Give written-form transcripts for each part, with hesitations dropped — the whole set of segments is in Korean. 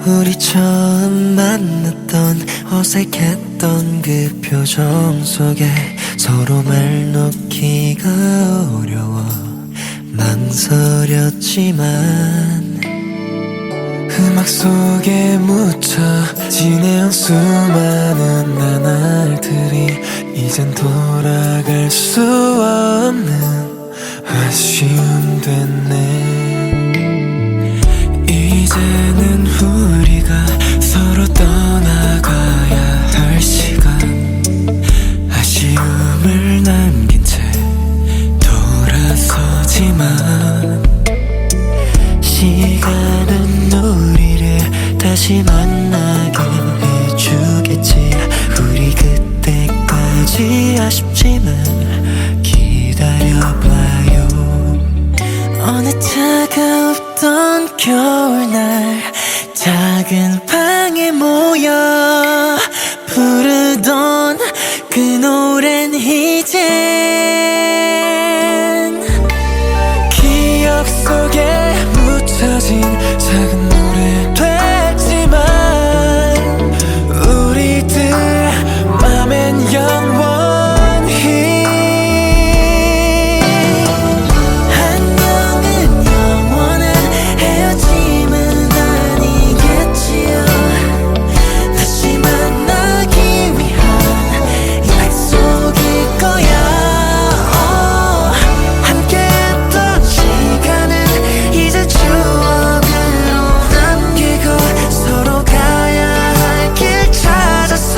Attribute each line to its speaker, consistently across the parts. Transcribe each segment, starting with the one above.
Speaker 1: 우리 처음 만났던 어색했던 그 표정 속에 서로 말 놓기가 어려워 망설였지만 음악 속에 묻혀 지내온 수많은 나날들이 이젠 돌아갈 수 없는 아쉬움 됐네. 이제는 우리가 서로 떠나가야 할 시간, 아쉬움을 남긴 채 돌아서지만 시간은 우리를 다시 만나게 해주겠지. 우리 그때까지 아쉽지만 기다려봐요. 어느 차가웠던 겨울날 작은 방에 모여 부르던 그 노래는 이젠 기억 속에 묻혀진 작은 노래 됐지만 우리들 맘엔 영원히 안녕은 영원한 헤어짐은 아니겠지요. 다시 만나기 위한 약속일 거야. 함께했던 시간은 이제 추억으로 남기고 서로 가야 할 길 찾아서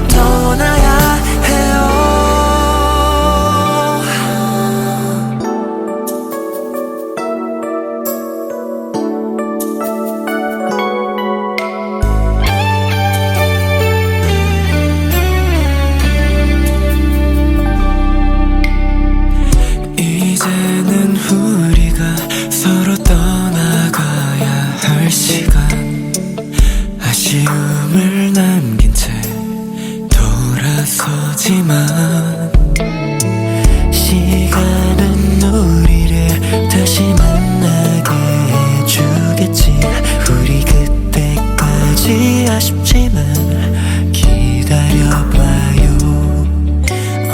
Speaker 1: 떠나야 해요. 이제는 우리가 서로 떠나가야 할 시간, 아쉬움을 남긴 채 돌아서지만 시간은 우리를 다시 만나게 해주겠지. 우리 그때까지 아쉽지만 기다려봐요.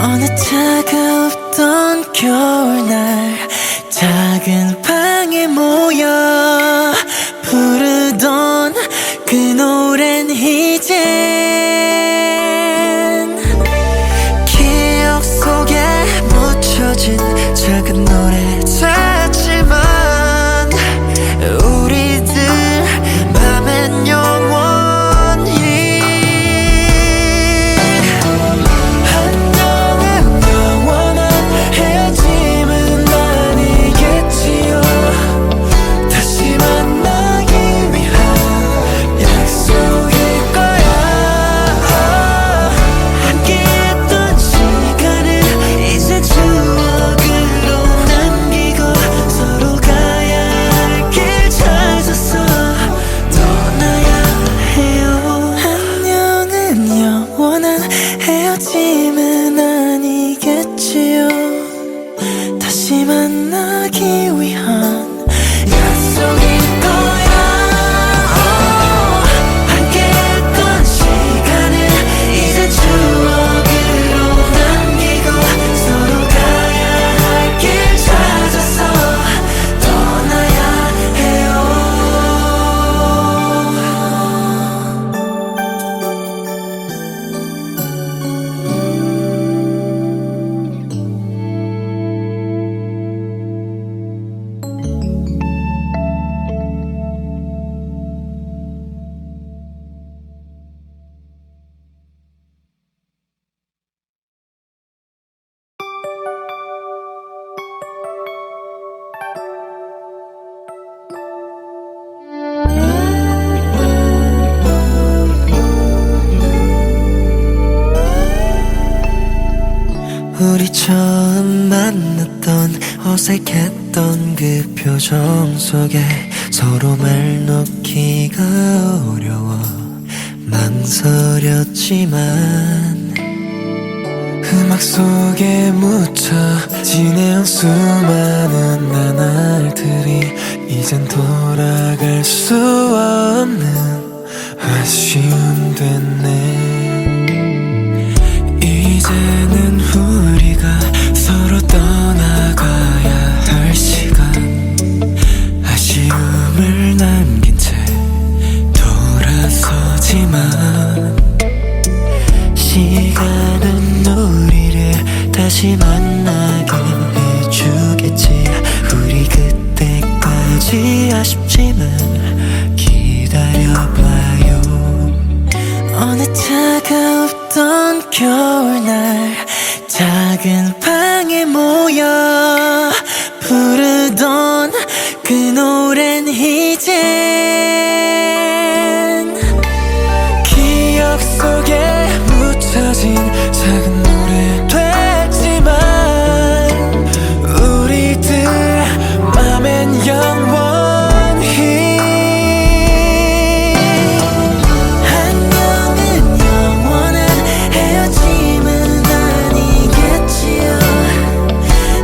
Speaker 1: 어느 차가웠던 겨울날 작은 방에 모여 부르던 그 노래는 이젠 기억 속에 묻혀진 작은 노래 됐지만 우리들 맘엔 영원히 안녕은 영원한 헤어짐은 아니겠지요. 다시 만나기 위한 약속일 거야. 함께했던 시간은 이제 추억으로 남기고 서로 가야 할 길 찾아서 떠나야 해요. 안녕은 영원한 헤어짐은 아니겠지요. 다시 만나기 위한 약속일 거야. 함께했던 시간은 이제 추억으로 남기고 서로 가야 할 길 찾아서 떠나야 해요. 우리 처음 만났던 어색했던 그 표정 속에 서로 말 놓기가 어려워 망설였지만 음악 속에 묻혀 지내온 수많은 나날들이 이젠 돌아갈 수 없는 아쉬움 됐네. 이제는 우리가 서로 떠나가야 할 시간, 아쉬움을 남긴 채 돌아서지만 시간은 우리를 다시 만나게 해주겠지. 우리 그때까지 아쉽지만 기다려봐요. 어느 차가웠던 겨울날 작은 방에 모여 부르던 그 노래는 이젠 기억 속에 묻혀진 작은 노래 됐지만 우리들 맘엔 영원히 안녕은 영원한 헤어짐은 아니겠지요.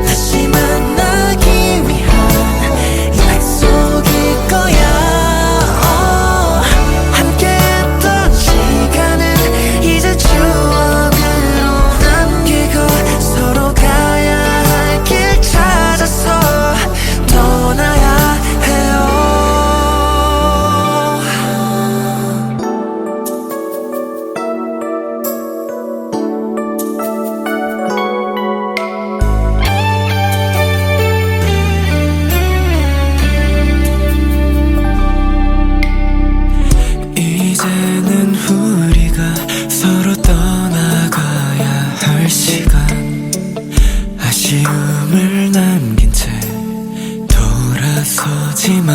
Speaker 1: 다시 만나기 위한 약속일 거야. 함께했던 시간은 이제 추억으로 남기고 서로 가야 할 길 찾아서 떠나야 해요. 이제는 우리가 서로 떠나가야 할 시간, 아쉬움을 남긴 채 돌아서지만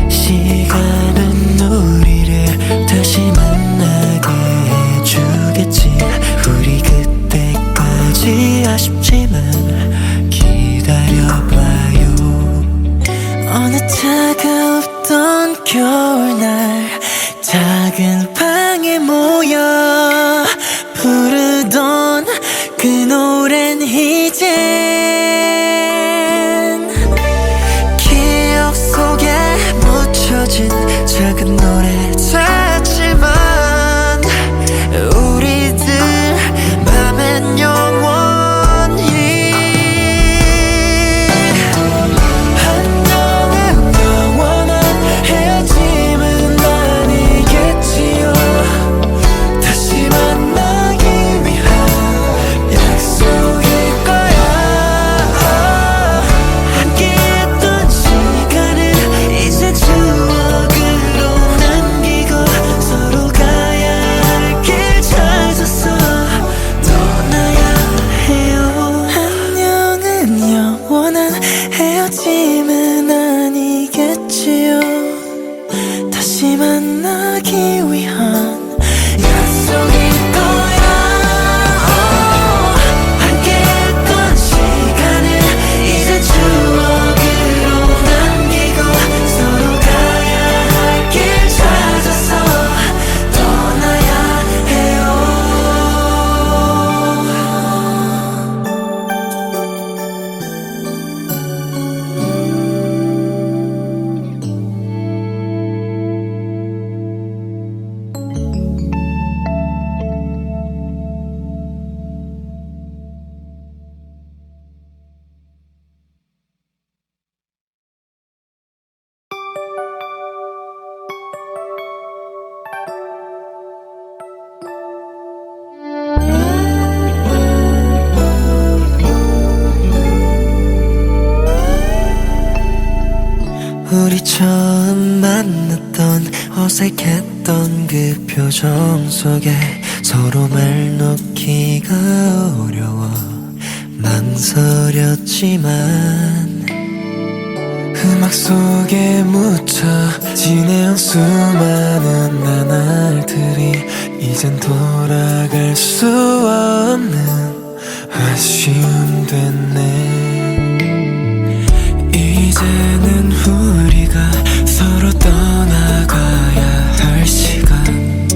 Speaker 1: 시간은 우리를 다시 만나게 해주겠지. 우리 그때까지 아쉽지만 기다려봐요. 어느 차가웠던 겨울날 작은 방에 모여 부르던 그 노래는 이젠 기억 속에 묻혀진 작은 노래 됐지만 우리들 맘엔 영원히 안녕은 영원한 헤어짐은 아니겠지요. 다시 만나기 위한 약속일 거야. 함께했던 시간은 이제 추억으로 남기고 서로 가야 할 길 찾아서 떠나야 해요. 안녕은 영원한 헤어짐은 아니겠지요. 다시 만나기 위한 약속일 거야. 함께했던 시간은 이제 추억으로 남기고 서로 가야 할 길 찾아서 떠나야 해요. 우리 처음 만났던 어색했던 그 표정 속에 서로 말 놓기가 어려워 망설였지만 음악 속에 묻혀 지내온 수많은 나날들이 이젠 돌아갈 수 없는 아쉬움 됐네. 이제는 우리가 서로 떠나가야 할 시간,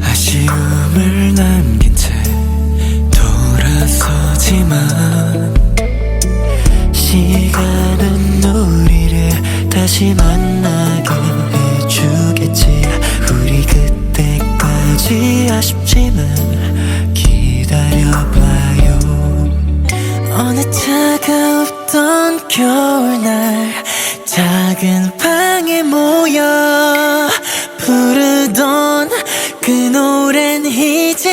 Speaker 1: 아쉬움을 남긴 채 돌아서지만 시간은 우리를 다시 만나게 해주겠지. 때까지 아쉽지만 기다려봐요. 어느 차가웠던 겨울날 작은 방에 모여 부르던 그 노래는 이젠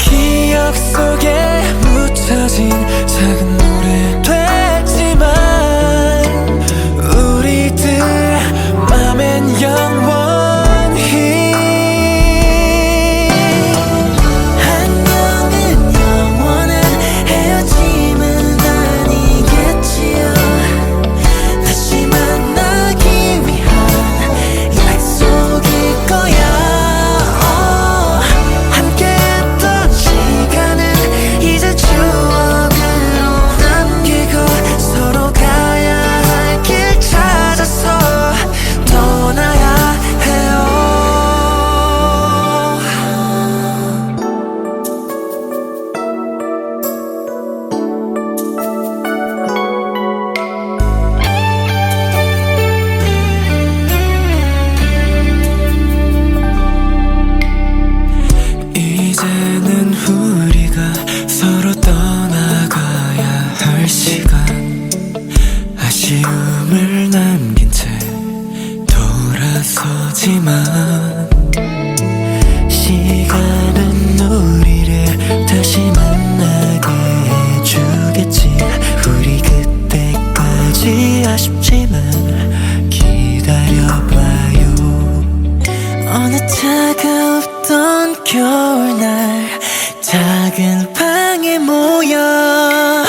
Speaker 1: 기억 속에 묻혀진 작은 노래 됐지만 우리들 맘엔 영원히 안녕은 영원한 헤어짐은 아니겠지요. 다시 만나기 위한 약속일 거야. 함께했던 시간은 이제 추억으로 남기고 서로 가야 할 길 찾아서 떠나야 해요. 이제는 우리가 서로 떠나가야 할 시간. 아쉬움을 남긴 채 돌아서지만 시간은 우리를 다시 만나게 해주겠지. 우리 그때까지 아쉽지만 기다려봐요. 어느 차가웠던 겨울날 작은 방에 모여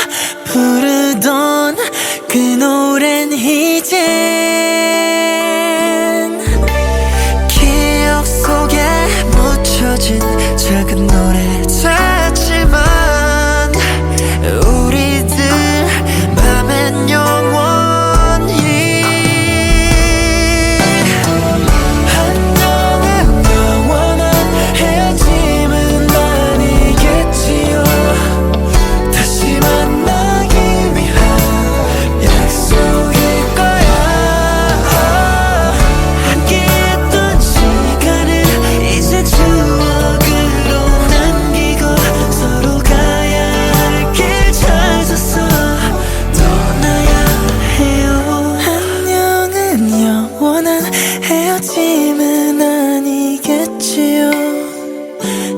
Speaker 1: 부르던 그 노래는 이젠 기억 속에 묻혀진 작은 노래 됐지만 우리들 맘엔 영원히 안녕은 영원한 헤어짐은 아니겠지요. 다시 만나기 위한 약속일 거야. 함께했던 시간을 이제 추억으로 남기고 서로 가야 할 길 찾아서 떠나야 해요. 안녕은 영원한 헤어짐은 아니겠지요.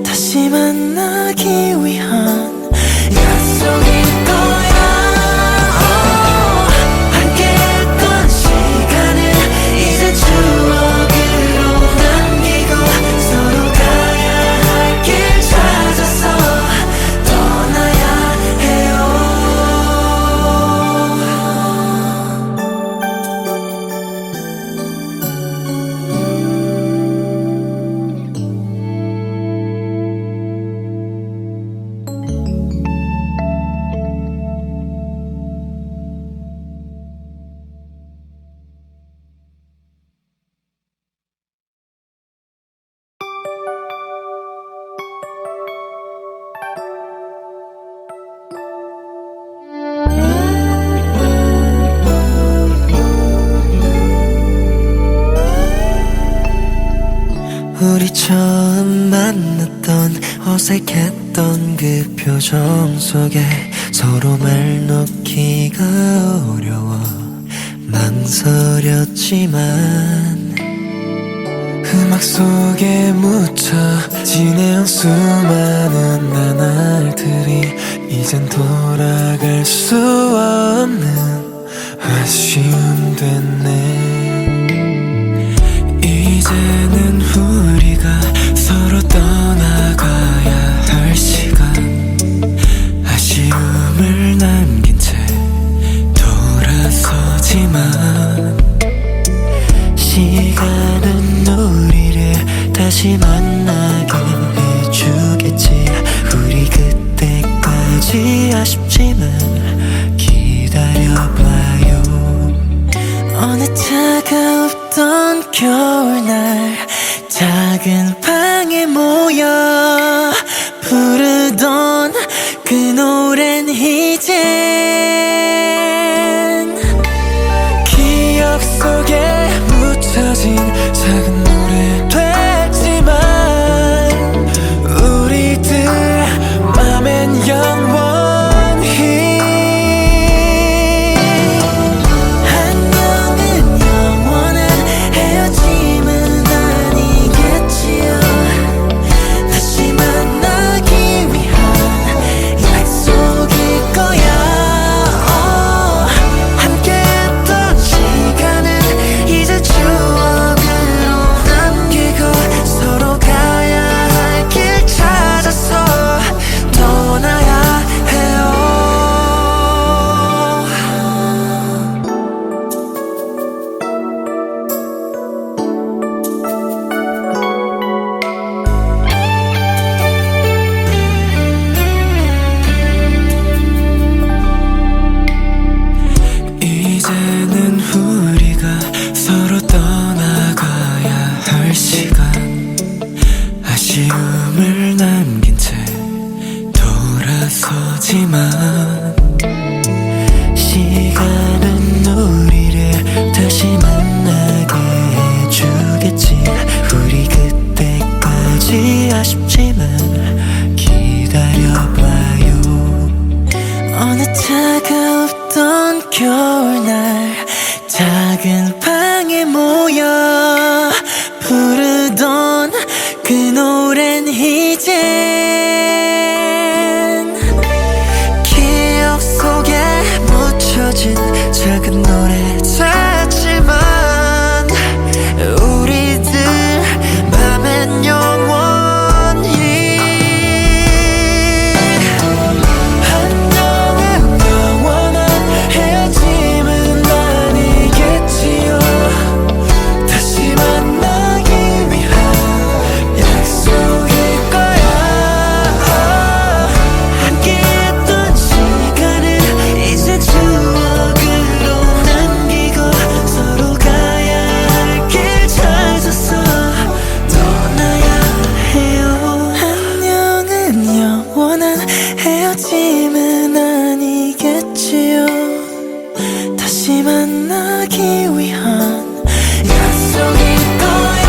Speaker 1: 다시 만나기 위한 약속일 거야. 함께했던 시간을 이제 추억으로 남기고 서로 가야 할 길 찾아서 떠나야 해요. 우리 처음 만났던 어색했던 그 표정 속에 서로 말 놓기가 어려워 망설였지만 음악 속에 묻혀 지내온 수많은 나날들이 이젠 돌아갈 수 없는 아쉬움 됐네. 이제는 우리가 서로 떠나가야 할 시간. 아쉬움을 남긴 채 돌아서지만 시간은 우리를 다시 만나게 해주겠지. 우리 그때까지 아쉽지만 기다려봐요. 어느 차가웠던 겨울날 작은 방에 모여 부르던 그 노래는 이젠 기억 속에 묻혀진 작은 작은 방에 모여 부르던 그 노래는 이젠 기억 속에 묻혀진 작은 노래 같지만 우리들 맘엔 영원히 안녕은 영원한 헤어짐은 아니겠지요. 다시 만나기 위한 약속일 거야. 함께했던 시간을 이제 추억으로 남기고 서로 가야 할 길 찾아서 떠나야 해요. 안녕은 영원한 헤어짐은 아니겠지요. 다시 만나기 위한 약속일 거야.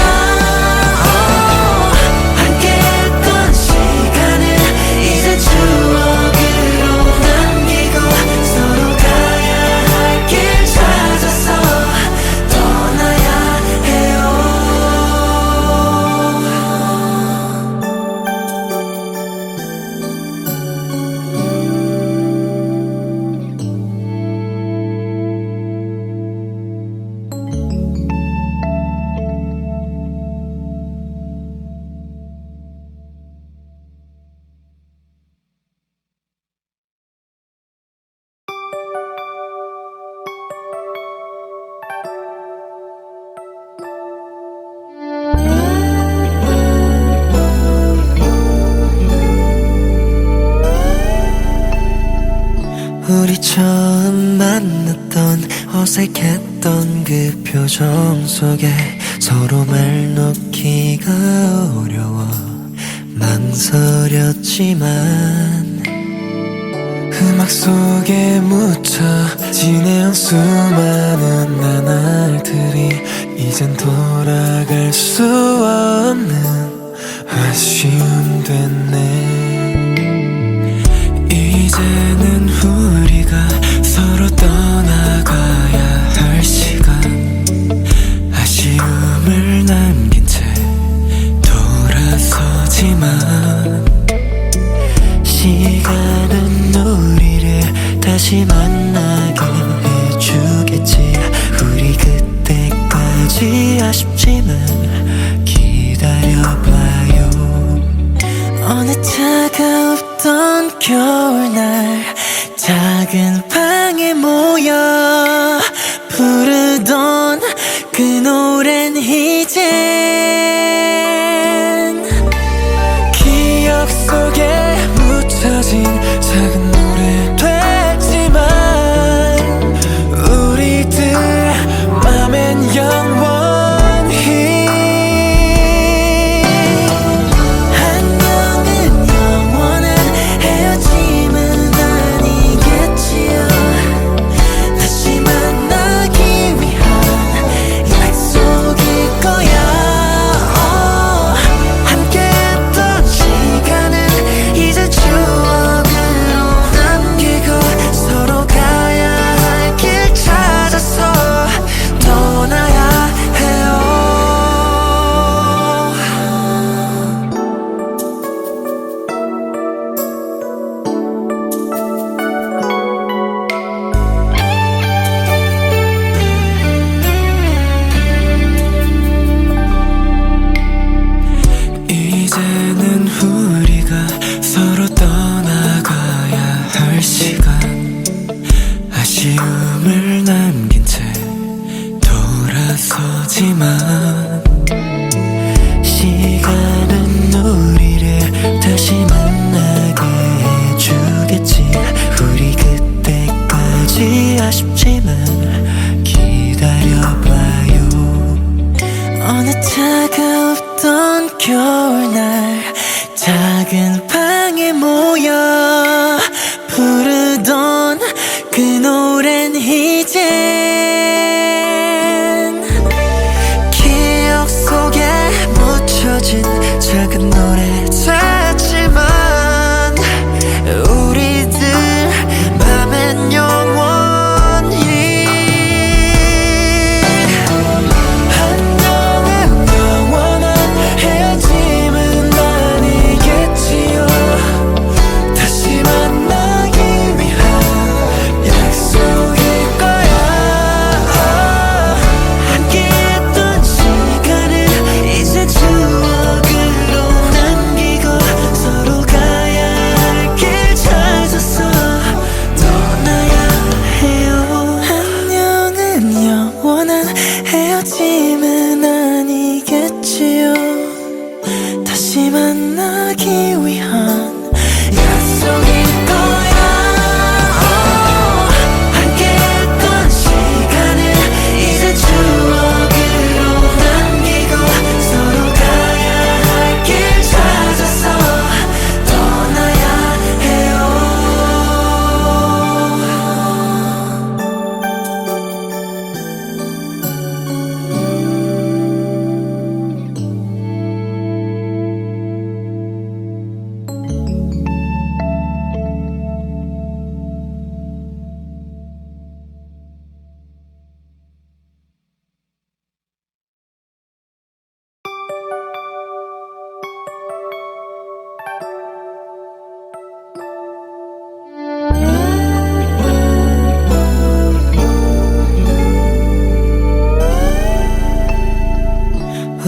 Speaker 1: 함께했던 시간을 이제 추억으로 남기고 서로 가야 할 길 찾아서 떠나야 해요. 우리 처음 만났던 어색했던 그 표정 속에 서로 말 놓기가 어려워 망설였지만 음악 속에 묻혀 지내온 수많은 나날들이 이젠 돌아갈 수 없는 아쉬움 됐네. 이제는 우리가 서로 떠나가야 할 시간, 아쉬움을 남긴 채 돌아서지만 시간은 우리를 다시 만나게 해주겠지. 우리 그때까지 아쉽지만 기다려봐요. 어느 차가웠던 겨울날 작은 방에 모여 부르던 그 노래는 이젠 기억 속에 묻혀진 작은 노래 됐지만 우리들 맘엔 영원히 안녕은 영원한 헤어짐은 아니겠지요. 다시 만나기 위한 약속일 거야. 함께했던 시간은 이제 추억으로 남기고 서로 가야 할 길 찾아서 떠나야 해요. 이제는 우리가 서로 떠나가야 할 시간, 아쉬움을 남긴 채 돌아서지만 시간은 우리를 다시 만나게 해주겠지. 우리 그때까지 아쉽지만 기다려봐요. 어느 차가웠던 겨울날 작은 방에 모여 부르던 그 노래는 이젠 기억 속에 묻혀진 작은 노래 같지만 우리들 맘엔 영원히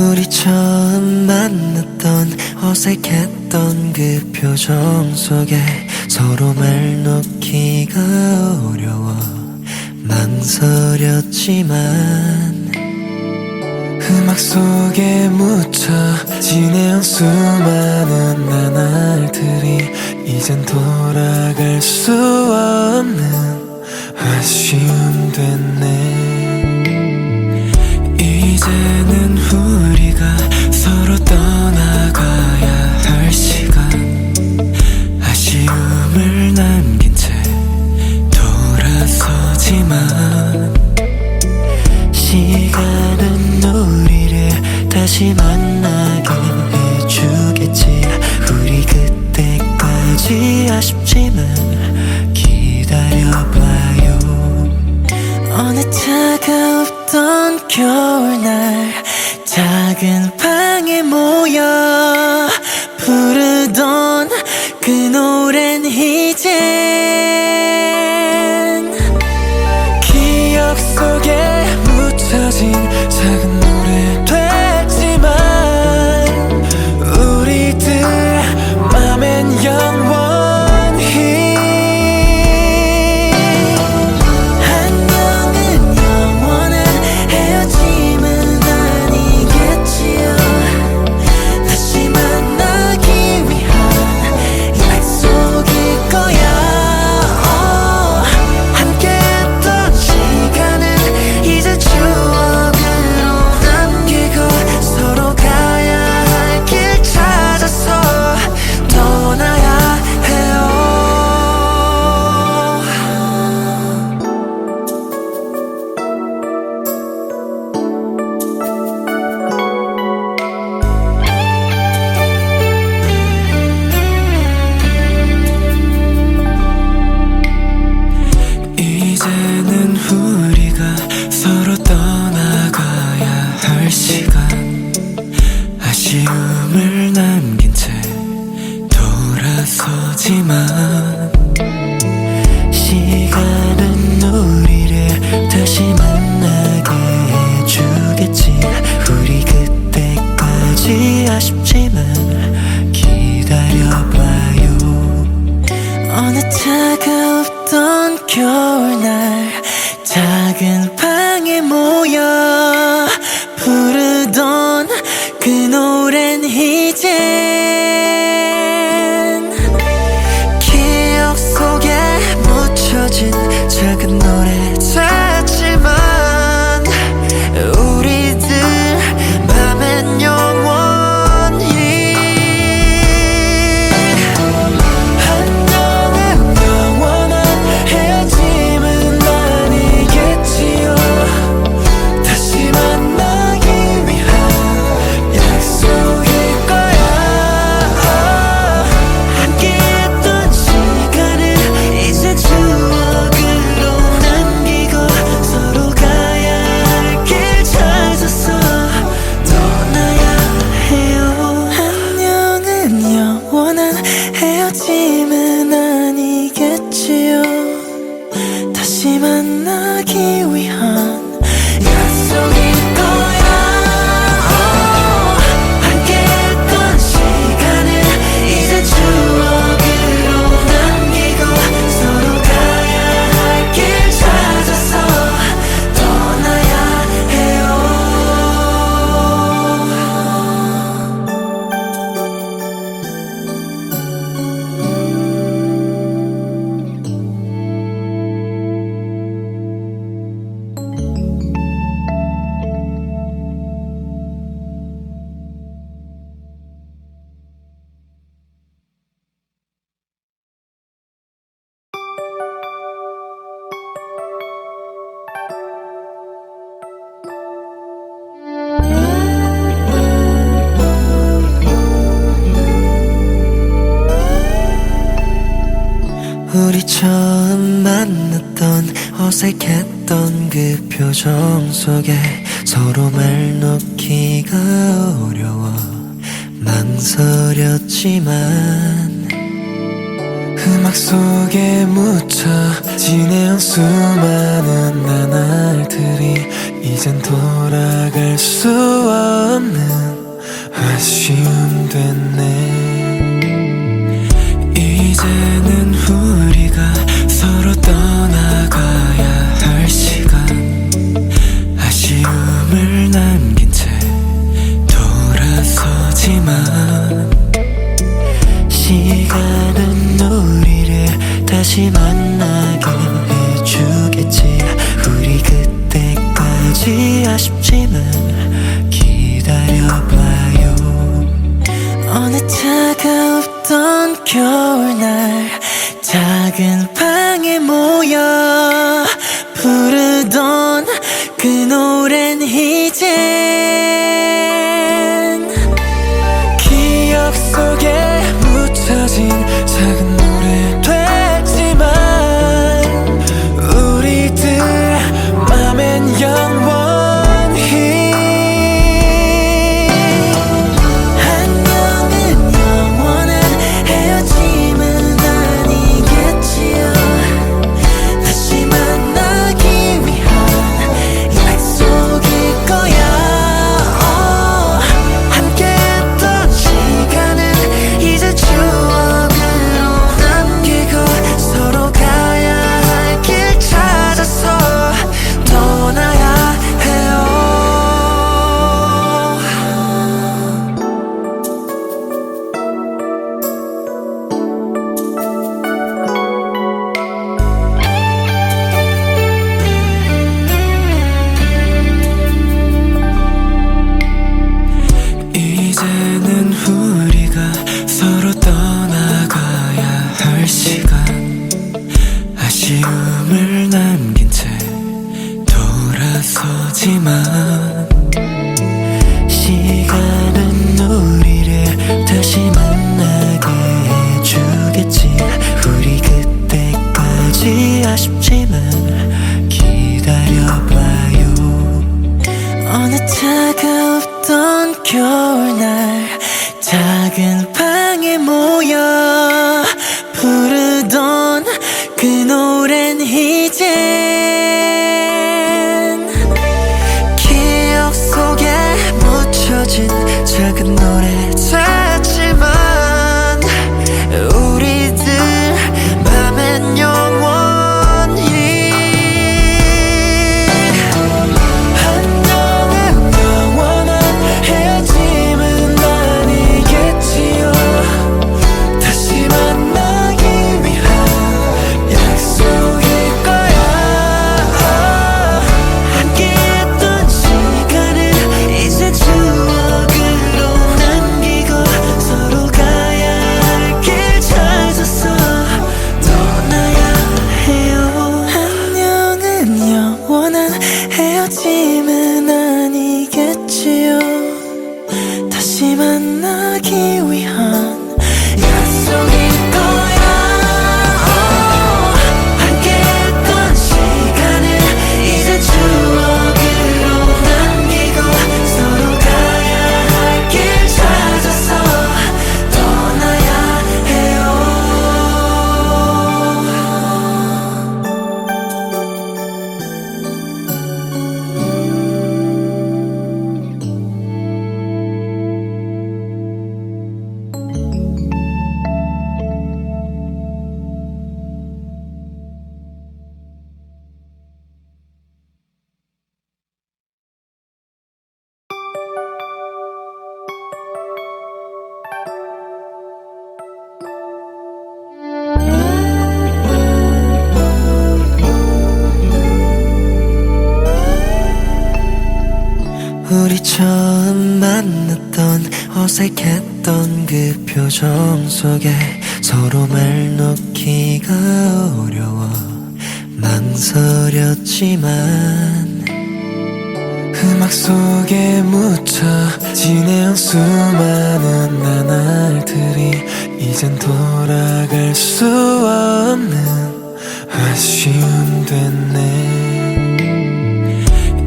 Speaker 1: 우리 처음 만났던 어색했던 그 표정 속에 서로 말 놓기가 어려워 망설였지만 음악 속에 묻혀 지내온 수많은 나날들이 이젠 돌아갈 수 없는 아쉬움 됐네. 이제는 우리가 서로 떠나가야 할 시간, 아쉬움을 남긴 채 돌아서지만 시간은 우리를 다시 만나게 해주겠지. 우리 그때까지 아쉽지만 기다려봐요. 어느 차가웠던 겨울날 작은 방에 모여 부르던 그 노래는 이젠 기억 속에 묻혀진 작은 노래 됐지만 우리들 맘엔 영원히 안녕은 영원한 헤어짐은 아니겠지요. 다시 만나기 위한 약속일 거야. 함께했던 시간은 이제 추억으로 남기고 서로 가야 할 길 찾아서 떠나야 해요. 이제는 우리가 서로 떠나가야 할 시간, 아쉬움을 남긴 채 돌아서지만 시간은 우리를 다시 만나게 해주겠지. 우리 그때까지 아쉽지만 기다려봐요. 어느 차가웠던 겨울날 작은 방에 모여 부르던 그 노래는 이젠 기억 속에 묻혀진 작은 노래 됐지만 우리들 맘엔 영원히 안녕은 영원한 헤어짐은 아니겠지요. 다시 만나기 위한 약속일 거야. 함께했던 시간은 이제 추억으로 남기고 서로 가야 할 길 찾아서 떠나야 해요. 안녕은 영원한 헤어짐은 아니겠지요. 다시 만나기 위한 약속일 거야. 함께했던 시간은 이제 추억으로 남기고 서로 가야 할 길 찾아서 떠나야 해요. 우리 처음 만났던 어색했던 그 표정 속에 서로 말 놓기가 어려워 망설였지만 음악 속에 묻혀 지내온 수많은 나날들이 이젠 돌아갈 수 없는 아쉬움 됐네. 이제는 우리가 서로 떠나가야 할 시간, 아쉬움을 남긴 채 돌아서지만 시간은 우리를 다시 만나게 해주겠지. 우리 그때까지 아쉽지만 기다려봐요. 어느 차가웠던 겨울날 작은 방에 모여 부르던 그 노래는 이젠 기억 속에 묻혀진 작은 노래 됐지만 우리들 맘엔 영원히 안녕은 영원한 헤어짐은 아니겠지요. 다시 만나기 위한 약속일 거야. 함께했던 시간은 이제 추억으로 남기고 서로 가야 할 길 찾아서 떠나야 해요. 이제는 우리가 서로 떠나가야 할 시간, 아쉬움을 남긴 채 돌아서지만 시간은 우리를 다시 만나게 해주겠지. 우리 그때까지 아쉽지만 기다려봐요. 어느 차가웠던 겨울날 작은 방에 모여 부르던 그 노래는 이젠 기억 속에 묻혀진 작은 노래 됐지만 우리들 맘엔 영원히 안녕은 영원한 헤어짐은 아니겠지요. 다시 만나기 위한 약속일 거야. 함께했던 시간을 이제 추억으로 남기고 서로 가야 할 길 찾아서 떠나야 해요. 안녕은 영원한 헤어짐은 아니겠지요. 다시 만나기 위한 약속일 거야. 함께했던 시간을 이제 추억으로 남기고 서로 가야 할 길 찾아서 떠나야 해요. 우리 처음 만났던 어색했던 그 표정 속에 서로 말 놓기가 어려워 망설였지만 음악 속에 묻혀 지내온 수많은 나날들이 이젠 돌아갈 수 없는 아쉬움 됐네.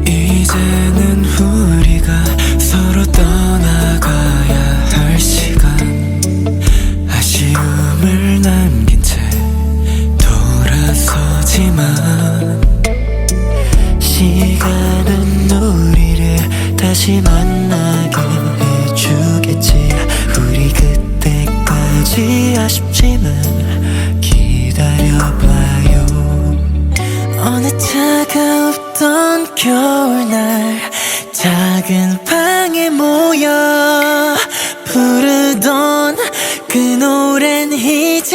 Speaker 1: 이제는 우리가 서로 떠나가야 할 시간, 아쉬움을 남긴 채 돌아서지만 시간은 다시 만나게 해주겠지. 우리 그때까지 아쉽지만 기다려봐요. 어느 차가웠던 겨울날 작은 방에 모여 부르던 그 노래는 이젠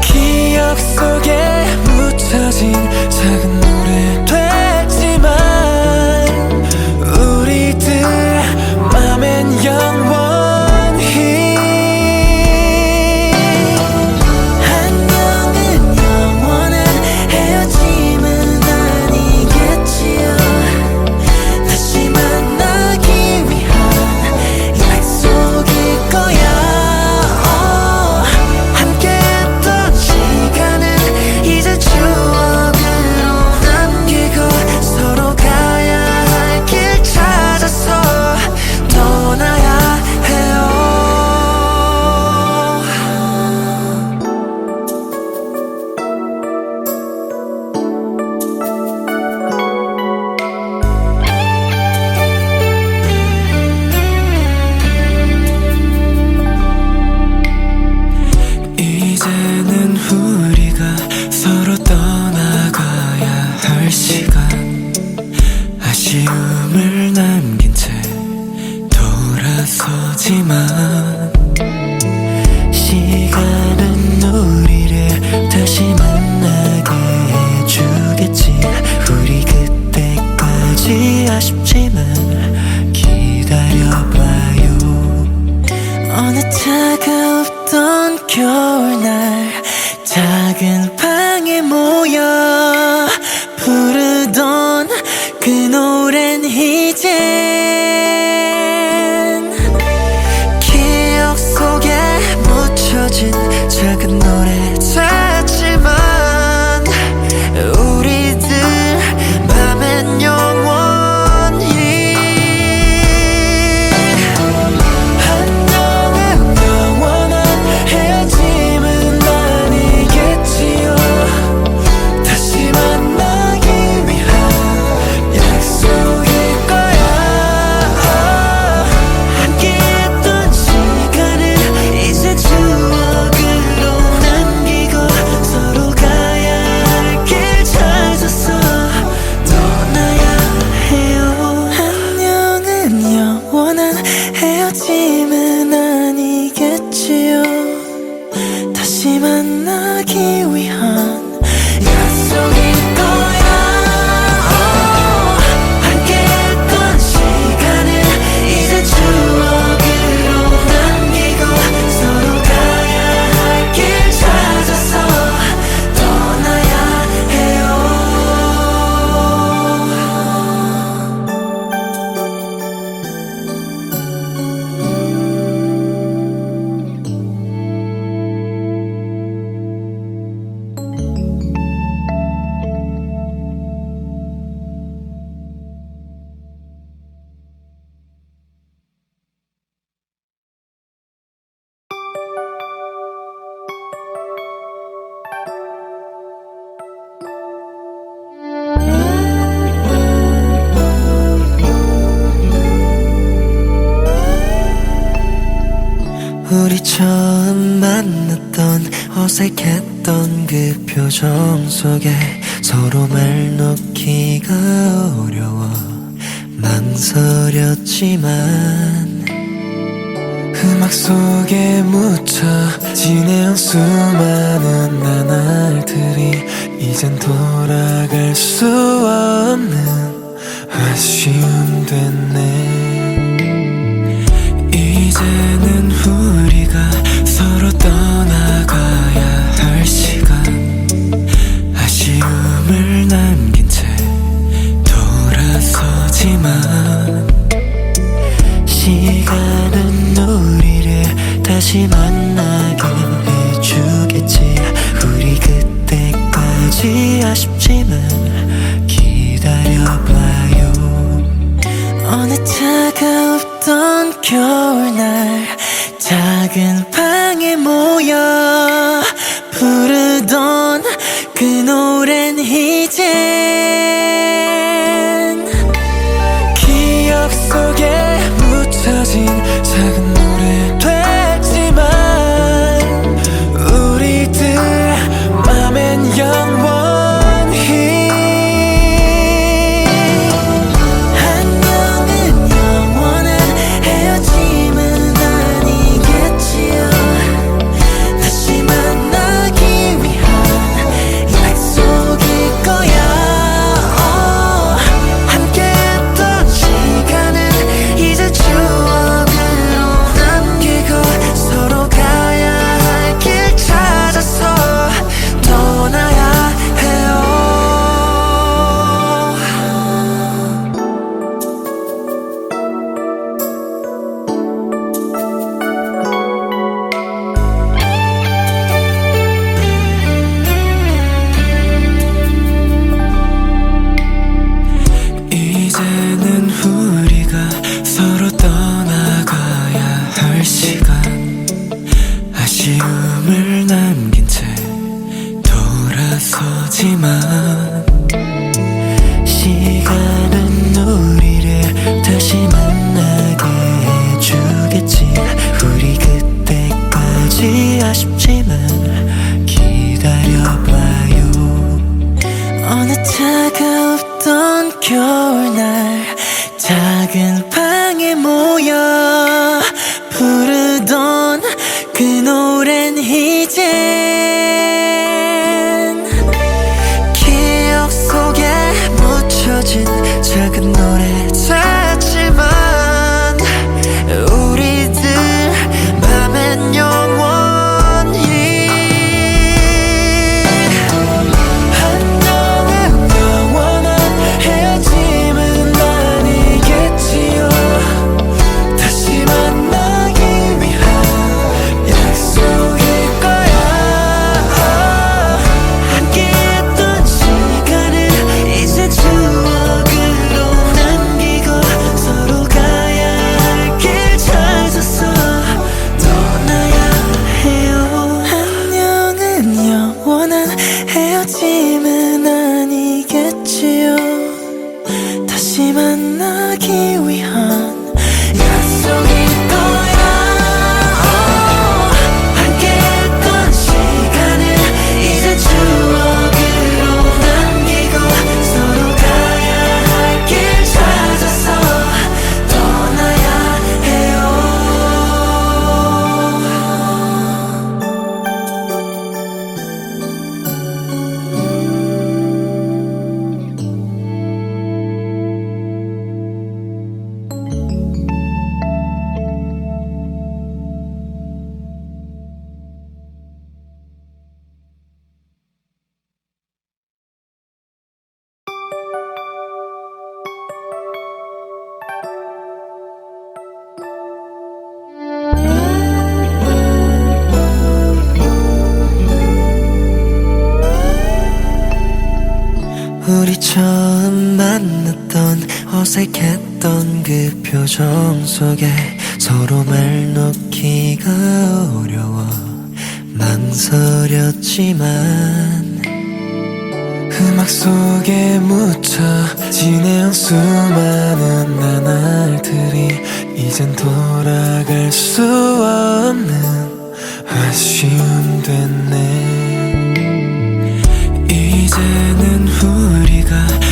Speaker 1: 기억 속에 묻혀진 작은 노래 됐지만 우리들 맘엔 영원히 안녕은 영원한 헤어짐은 아니겠지요. 다시 만나기 위한 약속일 거야. 함께했던 시간은 이제 추억으로 남기고 서로 가야 할 길 찾아서 떠나야 해요. 이제는 우리가 서로 떠나가야 할 시간. 아쉬움을 남긴 채 돌아서지만 시간은 우리를 다시 만나게 해주겠지. 우리 그때까지 아쉽지만 기다려봐요. 어느 차가웠던 겨울날 작은 방에 모여 부르던 그 노래는 이젠 기억 속에 묻혀진 작은 노래 됐지만 우리들 맘엔 영원히 안녕은 영원한 헤어짐은 아니겠지요. 다시 만나기 위한 약속일 거야. 함께했던 시간을 이제 추억으로 남기고 서로 가야 할 길 찾아서 떠나야 해요. 안녕은 영원한 헤어짐은 아니겠지요. 다시 만나기 위한 약속일 거야. 함께했던 시간을 이제 추억으로 남기고 서로 가야 할 길 찾아서 떠나야 해요. 우리 처음 만났던 어색했던 그 표정 속에 서로 말 놓기가 어려워 망설였지만 음악 속에 묻혀 지내온 수많은 나날들이 이젠 돌아갈 수 없는 아쉬움 됐네. 이제는 우리가 서로 떠나가야 할 시간. 아쉬움을 남긴 채 돌아서지만 시간은 우리를 다시 만나게 해주겠지. 우리 그때까지 아쉽지만 기다려봐요. 어느 차가웠던 겨울날 작은 방에 모여 부르던 그 노래는 이젠 차가웠던 겨울날 작은 방에 모여 부르던 그 노래는 이젠 기억 속에 묻혀진 작은 노래 같지만 우리들 맘엔 영원히 안녕은 영원한 헤어짐은 아니겠지요. 다시 만나기 위한 약속일 거야. 함께했던 시간을 이제 추억으로 남기고 서로 가야 할 길 찾아서 떠나야 해요. 안녕은 영원한 헤어짐은 아니겠지요. 다시 만나기 위한 약속일 거야. 함께했던 시간을 이제 추억으로 남기고 서로 가야 할 길 찾아서 떠나야 해요. 우리 처음 만났던 어색했던 그 표정 속에 서로 말 놓기가 어려워 망설였지만 음악 속에 묻혀 지내온 수많은 나날들이 이젠 돌아갈 수 없는 아쉬움 됐네. 이제는 우리가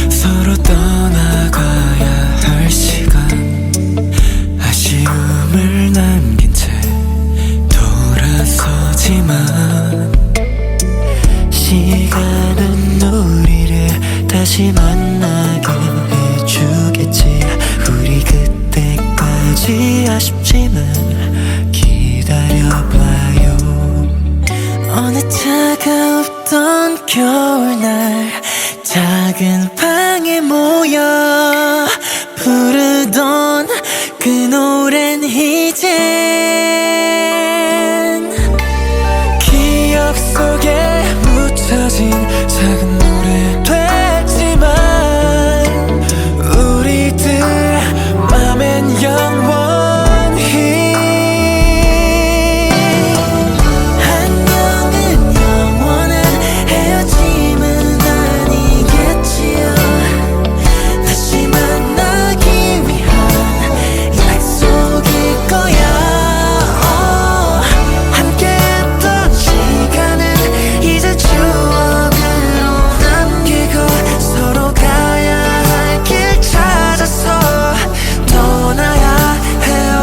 Speaker 1: 서로 떠나가야 할 시간, 아쉬움을 남긴 채 돌아서지만 시간은 우리를 다시 만나게 해주겠지. 우리 그때까지 아쉽지만 기다려봐요. 어느 차가웠던 겨울날 작은 방에 모여 부르던 그 노래는 이젠 기억 속에 묻혀진 작은 노래 됐지만 우리들 맘엔 영원히 안녕은 영원한 헤어짐은 아니겠지요. 다시 만나기 위한 약속일 거야. 함께했던 시간은 이제 추억으로 남기고 서로 가야 할 길 찾아서 떠나야 해요.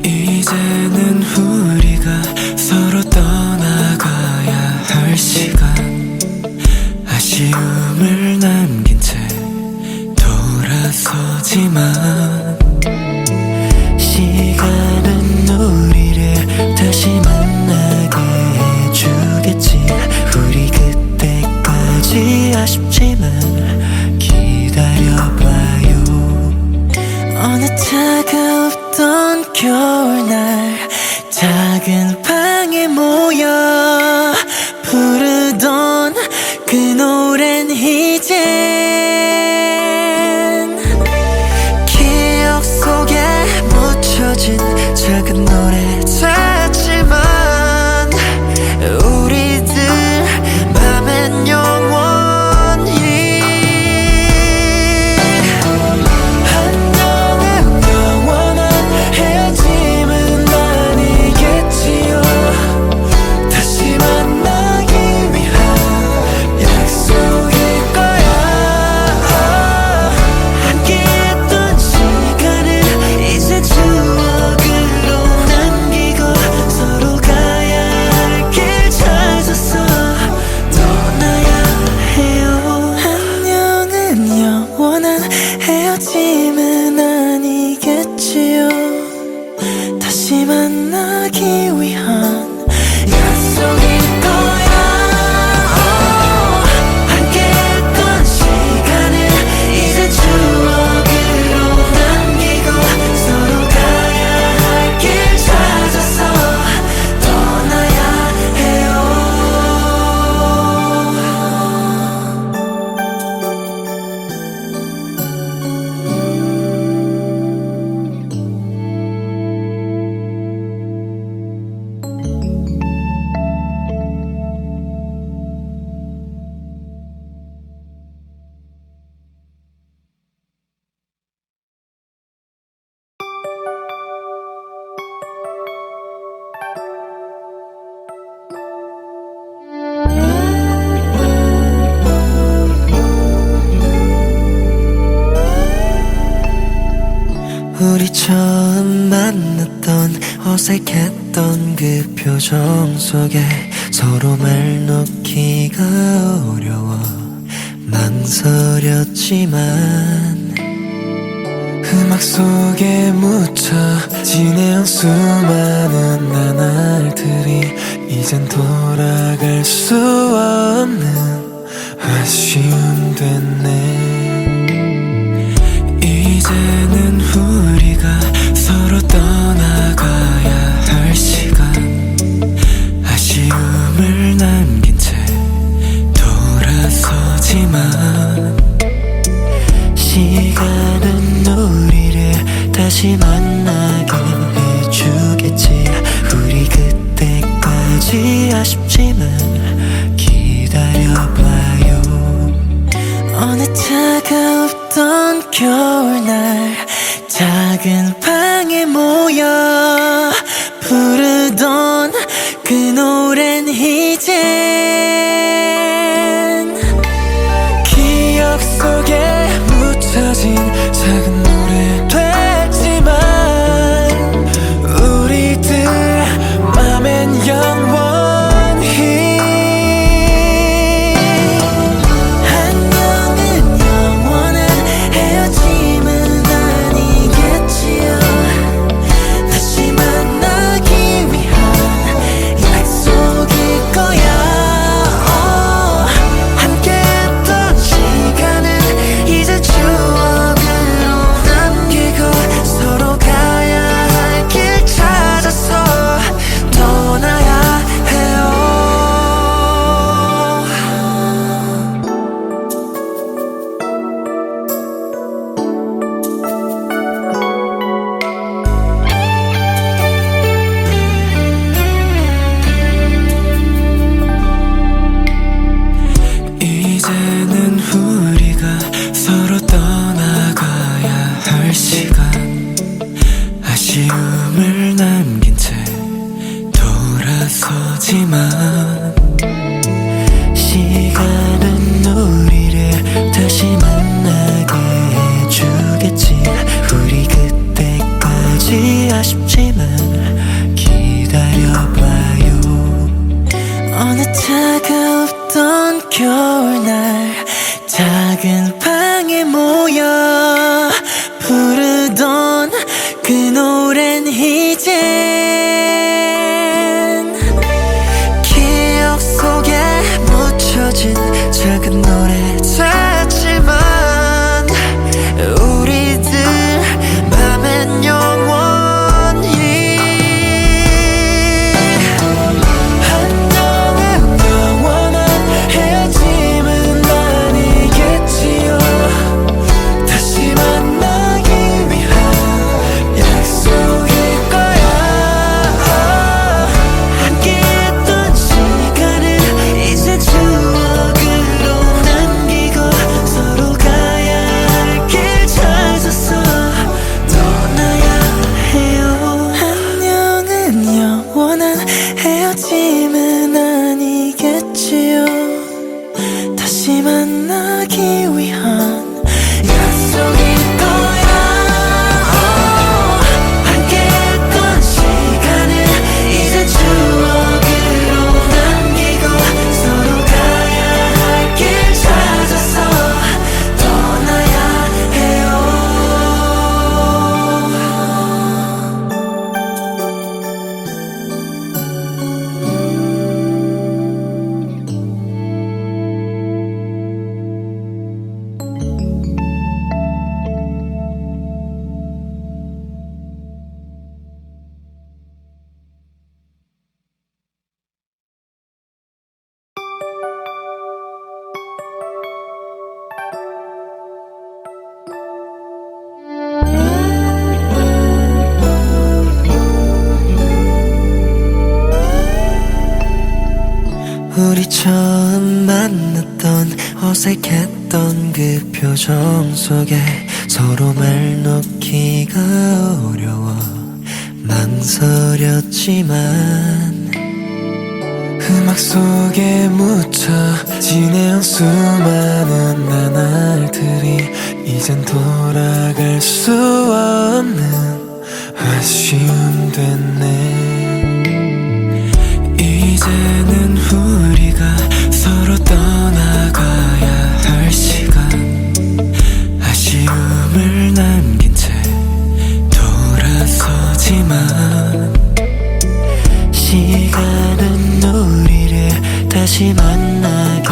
Speaker 1: 이제는 우리가 서로 떠나가야 할 시간, 아쉬움을 남긴 채 돌아서지만 시간은 우리를 다시 만나게 해주겠지. 우리 그때까지 아쉽지만 기다려봐요. 어느 차가웠던 겨울날 작은 방에 모여 부르던 그 노래는 이젠 기억 속에 묻혀진 작은 노래 같지만 우리들 맘엔 우리 처음 만났던 어색했던 그 표정 속에 서로 말 놓기가 어려워 망설였지만 음악 속에 묻혀 지내온 수많은 나날들이 이젠 돌아갈 수 없는 아쉬움 됐네. 이제는 우리가 서로 떠나가야 할 시간, 아쉬움을 남긴 채 돌아서지만 시간은 우리를 다시 만나게 해주겠지. 우리 그때까지 아쉽지만 기다려봐요. 어느 차가웠던 겨울날 작은 방에 모여 부르던 그 노래는 이젠 기억 속에 묻혀진 작은 노래 됐지만 우리들 맘엔 영원히 안녕은 영원한 헤어짐은 아니겠지요. 다시 만나기 위한 약속일 거야. 함께했던 시간은 이제 추억으로 남기고 서로 가야 할 길 찾아서 떠나야 해요. 이제는 우리가 서로 떠나가야 할 시간, 아쉬움을 남긴 채 돌아서지만 시간은 우리를 다시 만나게 해주겠지. 우리 그때까지 아쉽지만 기다려봐요. 어느 차가웠던 겨울날 작은 방에 모여 부르던 그 노래는 이젠 기억 속에 묻혀진 작은 노래 됐지만 우리들 맘엔 영원히 안녕은 영원한 헤어짐은 아니겠지요. 다시 만나기 위한 약속일 거야. 함께했던 시간은 이제 추억으로 남기고 서로 가야 할 길 찾아서 떠나야 해요. 안녕은 영원한 헤어짐은 아니겠지요. 다시 만나기 위한 약속일 거야. 함께했던 시간은 이제 추억으로 남기고 서로 가야 할 길 찾아서 떠나야 해요. 우리 처음 만났던 어색했던 그 표정 속에 서로 말 놓기가 어려워 망설였지만 음악 속에 묻혀 지내온 수많은 나날들이 이젠 돌아갈 수 없는 아쉬움 됐네. 이제는 우리가 서로 떠나가야 할 시간, 아쉬움을 남긴 채 돌아서지만 시간은 우리를 다시 만나게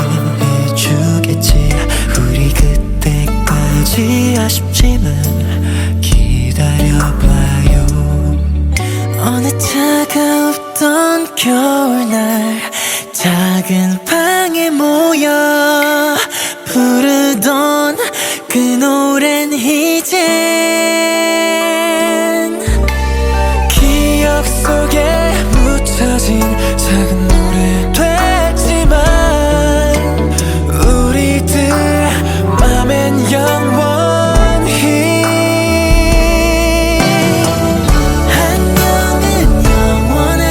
Speaker 1: 해주겠지. 우리 그때까지 아쉽지만 기다려봐요. 어느 차가웠던 겨울날 작은 방에 모여 부르던 그 노래는 이젠 기억 속에 묻혀진 작은 노래 됐지만 우리들 맘엔 영원히 안녕은 영원한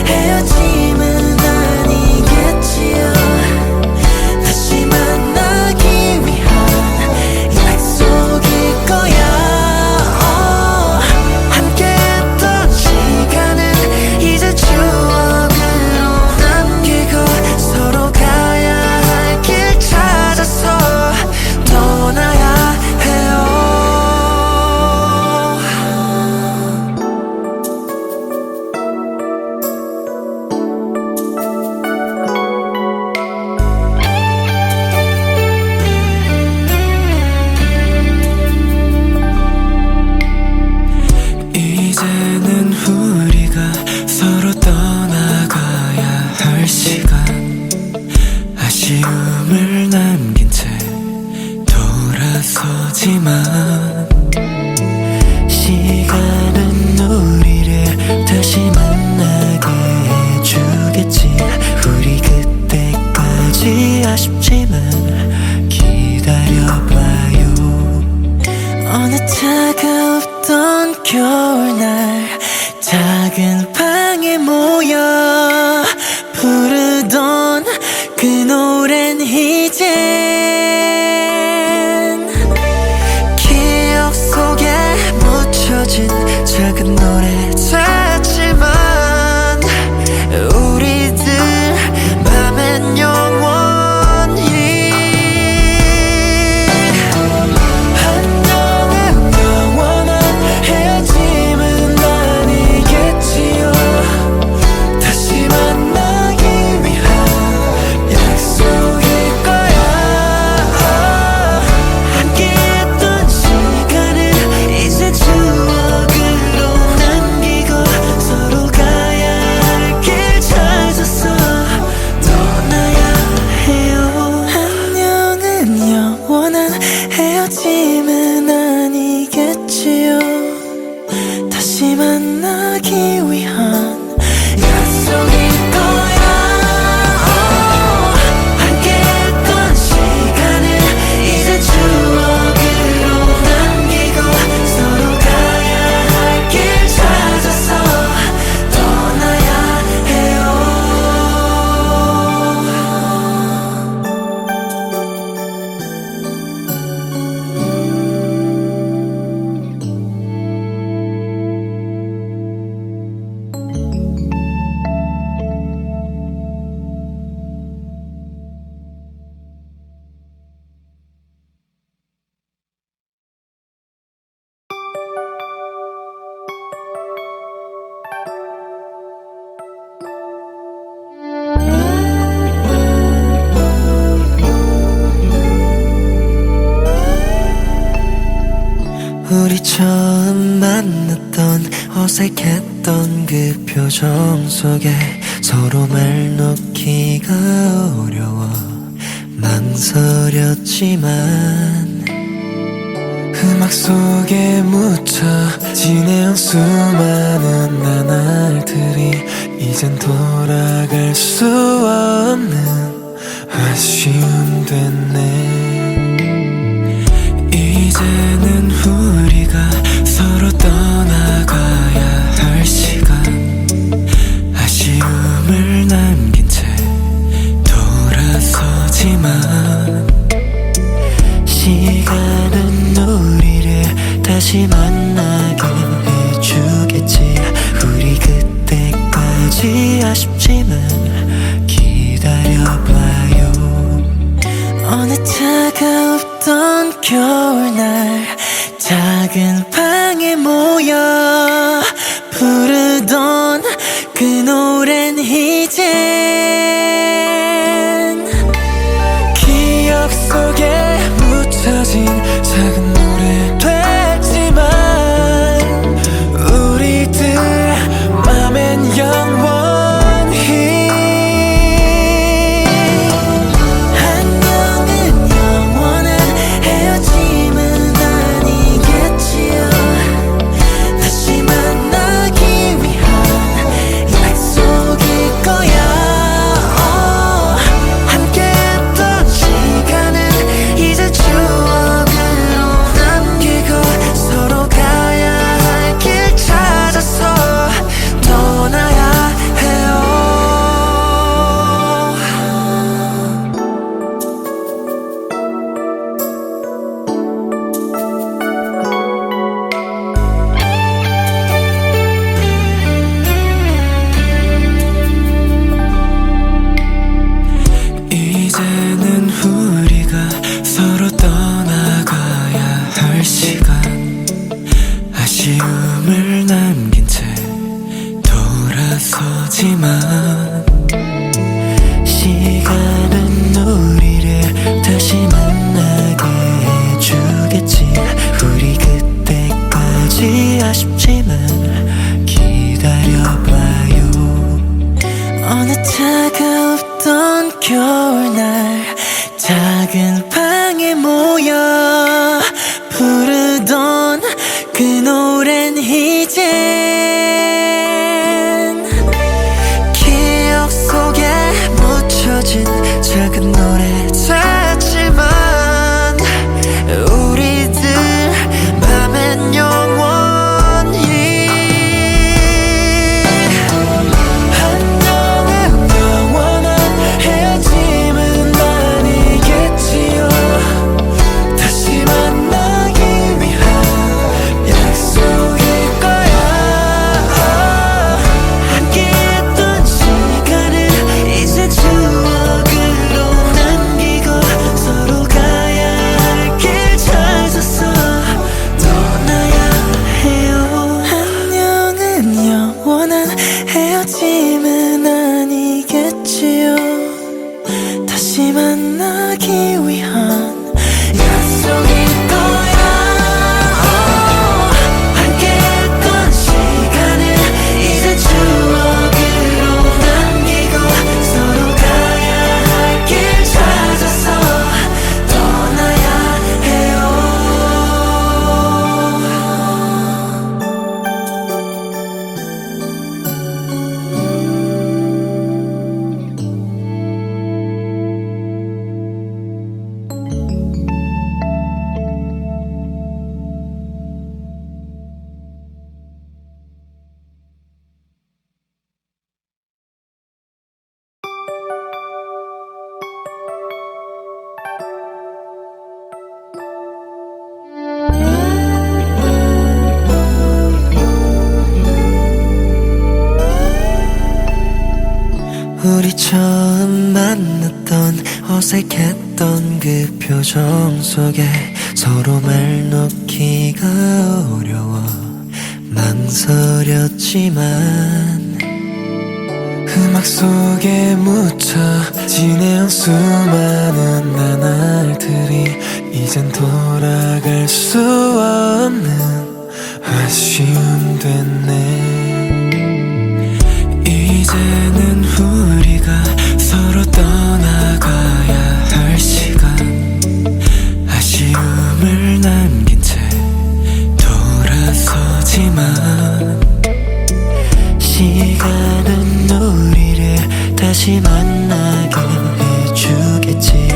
Speaker 1: 헤어짐은 아니겠지요. 다시 만나기 위한 약속일 거야. 함께했던 시간은 이제 추억으로 남기고 서로 가야 할 길 찾아서 떠나야 해요. 이제는 우리가 서로 떠나가야 할 시간, 아쉬움을 남긴 채 돌아서지만 시간은 우리를 다시 만나게 해주겠지. 우리 그때까지 아쉽지만 기다려봐요. 어느 차가웠던 겨울날 작은 방에 모여 부르던 그 노래는 이젠 기억 속에 묻혀진 작은 노래 됐지만 우리들 맘엔 영원히 안녕은 영원한 헤어짐은 아니겠지요. 다시 만나기 위한 약속일 거야. 함께했던 시간을 이제 추억으로 남기고 서로 가야 할 길 찾아서 떠나야 해요. 안녕은 영원한 헤어짐은 아니겠지요. 다시 만나기 위한 약속일 거야. 함께했던 시간을 이제 추억으로 남기고 서로 가야 할 길 찾아서 떠나야 해요. 우리 처음 만났던 어색했던 그 표정 속에 서로 말 놓기가 어려워 망설였지만 음악 속에 묻혀 지내온 수많은 나날들이 이젠 돌아갈 수 없는 아쉬움 됐네. 이제는 우리가 서로 떠나가야 할 시간, 아쉬움을 남긴 채 돌아서지만 시간은 다시 만나게 해주겠지. 우리 그때까지 아쉽지만 기다려봐요. 어느 차가웠던 겨울날 작은 방에 모여 부르던 그 노래는 이젠 기억 속에 묻혀진 작은 노래 됐지만 우리들 맘엔 영원히 안녕은 영원한 헤어짐은 아니겠지요. 다시 만나기 위한 약속일 거야. 함께했던 시간은 이제 추억으로 남기고 서로 가야 할 길 찾아서 떠나야 해요. 이제는 우리가 서로 떠나가야 할 시간. 아쉬움을 남긴 채 돌아서지만 시간은 우리를 다시 만나게 해주겠지. 우리 그때까지 아쉽지만 기다려봐요. 어느 차가웠던 겨울날 작은 방에 모여 부르던 그 노래는 이젠 기억 속에 묻혀진 작은 노래 됐지만 우리들 맘엔 영원히 안녕은 영원한 헤어짐은 아니겠지요. 다시 만나기 위한 약속일 거야. 함께했던 시간을 이제 추억으로 남기고 서로 가야 할 길 찾아서 떠나야 해요. 안녕은 영원한 헤어짐은 아니겠지요. 다시 만나기 위한 약속일 거야. 함께했던 시간을 이제 추억으로 남기고 서로 가야 할 길 찾아서 떠나야 해요. 우리 처음 만났던 어색했던 그 표정 속에 서로 말 놓기가 어려워 망설였지만 음악 속에 묻혀 지내온 수많은 나날들이 이젠 돌아갈 수 없는 아쉬움 됐네. 이제는 우리가 서로 떠나가야 할 시간. 아쉬움을 남긴 채 돌아서지만 시간은 우리를 다시 만나게 해주겠지.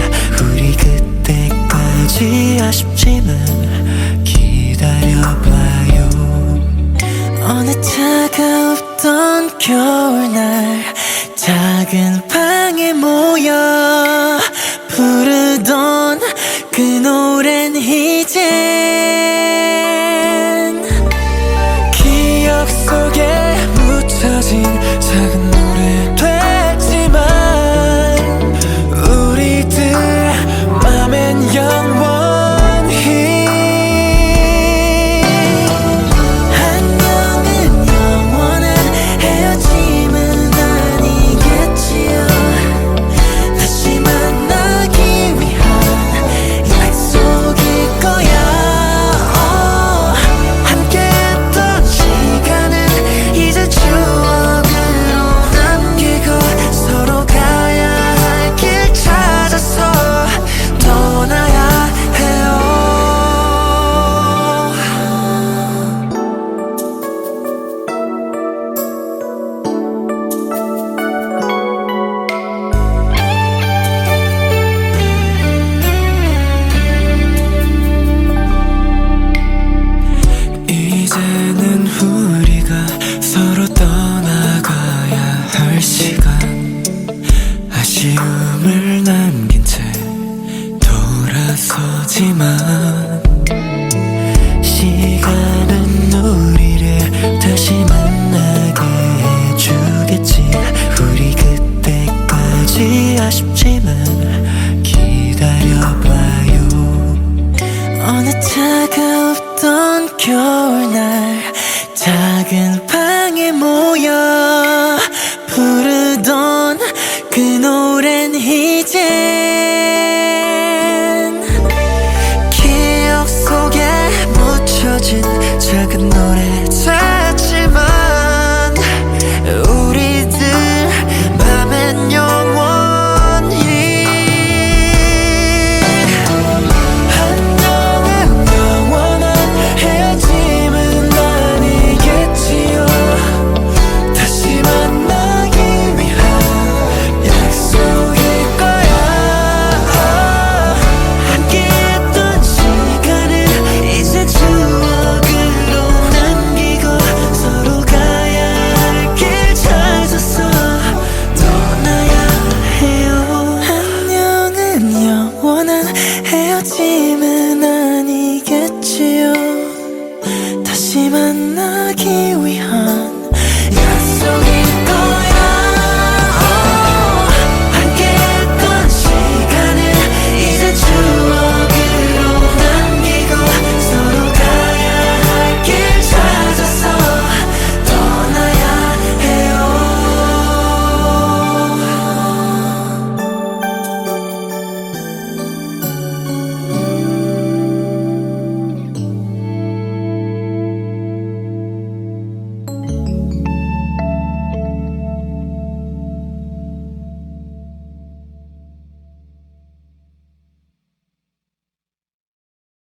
Speaker 1: 우리 그때까지 아쉽지만 기다려봐요. 어느 차가웠던 겨울날 작은 방에 모여 부르던 그 노래는 이젠 거지만 시간은 우리를 다시 만나게 해주겠지. 우리 그때까지 아쉽지만 기다려봐요. 어느 차가웠던 겨울날 작은 방에 모여 부르던 그 노래는 이젠 기억 속에 묻혀진 작은 노래 같지만 우리들 맘엔 영원히 안녕은 영원한 헤어짐은 아니겠지요. 다시 만나기 위한 약속일 거야. 함께했던 시간을 이제 추억으로 남기고 서로 가야 할 길 찾아서 떠나야 해요. 안녕은 영원한 헤어짐은